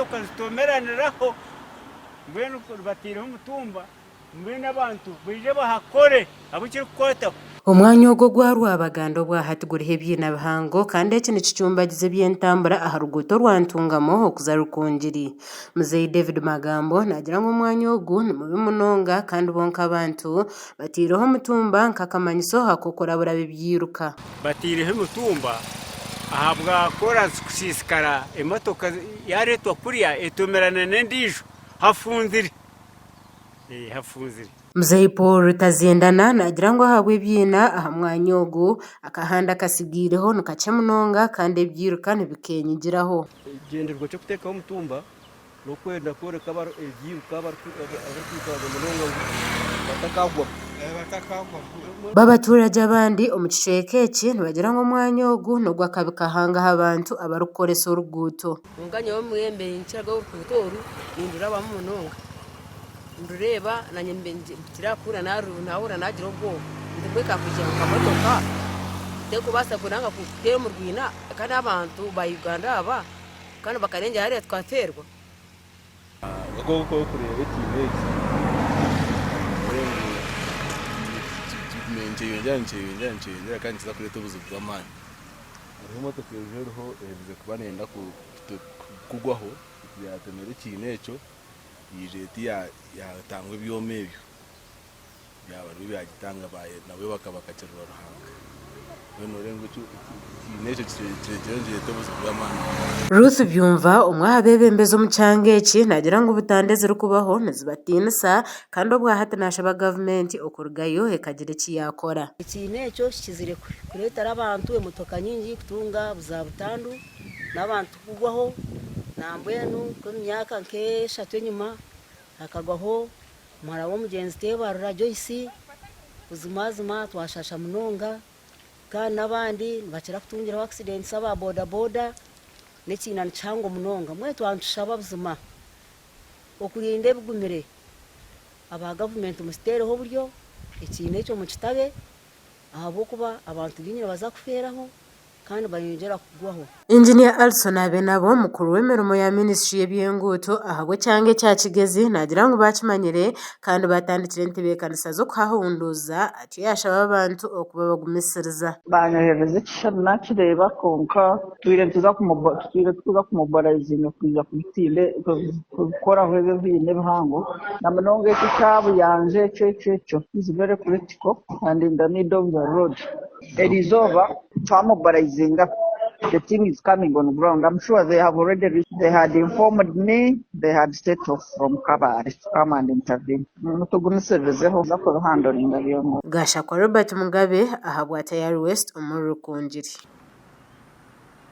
emotoka zitomeraniraho mbwenu batireho umutumba mbwenu abantu bije bahakore abukiri kukotaho umwanya ogwo gwa Rwabaganda bwahatiguriho ebyina bihango kandi eki nikicumbagiza eby'entambura aha ruguuto rwa Ntungamo okuza Rukungiri. Muzeyi David Magambo nagira ngu omwanya ogu ni mubi munonga kandi bonka abantu batiireho omutumba nk'akamanyiso hakokurabura bibyiruka. batireho umutumba ahabwa koransi kusisikara emotoka yaretwa kuriya etomerana n'endijo hafunzire hafunzire. Muzeyi Paul Rutazendana nagira ngu ahabwe ebyina aha mwanya ogu akahanda kasigiireho nikakye munonga kandi ebyiruka nibikenyigiraho. Igenderwa cyo kutekaho omutumba n'okwenda kworeka ebyiruka abakwitwaza munonga batakagwa. Babaturage abandi omu kicweka eki nibagira ngu omwanya ogu nogw'akabi kahangaho abantu abarukukoresa oruguuto. Munganya w'omwembe nkiraga oruguuto oru nindurabamu munonga ndureba nanye kirakura nahura nagira obwoba ndikweka kugira ngu kamotoka tekubasa kunanga kutera omu rwina kandi abantu ba Uganda aba kandi bakarengera hariya twaterwa agakoko ko kureba ekintu eki nkyeyongyera kandi kiza kureta obuzibu bw'amaani. Hariho emotoka eriho ebize kuba nenda kugwaho yatemera ekintu ekyo yije eti yatangwa ebyoma ebyo byaba byagitanga nabo bakakirura Ruhanga. Ruth Byumva umwe abebembeza omu kyanga eki nagira ngu butande zirikubaho nizibatinisa kandi obwahati nashaba gavumenti okurugayo ekagira eki yakora. ekintu ekyo kizire kureetera abantu emotoka nyingi kutunga buza butandu n'abantu kugwaho nambwenu kw'emyaka nk'eshatu enyuma hakagwaho mara w'omugenzi Tebarura Joyce buzimazima twashasha munonga kandi n'abandi bakira kutungiraho accidents aba boda boda n'ekiina nikihango munonga mwe twantushaba buzima okurinda ebigumire aba gavumenti musitereho oburyo ekiina ekyo mukitabe ahabw'okuba abantu binyine baza kufeeraho kandi bayongera kugwaho. Engineer Alson Abenabo mukuru w'emirimo ya Ministry y'ebyenguuto ahabwe kyanga ekya Kigezi nagira ngu bakimanyire kandi batandikire entebeekanisa z'okuhahunduuza ati yashaba abantu okuba bagumisiriza. Banyohereza ekishushani nakireeba konka twire tuza kumubarayizinga kuija kubitinde kukoraho ebyo byine ebihango na munonga eki kyabuyanje ekyo is very critical and in the middle of the road. Erizooba twamubarayizinga. The team is coming on ground. I'm sure they have already reached. They had informed me. They had set off from Kabale to come and intervene. Gashakwa Robert Mugabe ahabwa Tayari West omuri Rukungiri.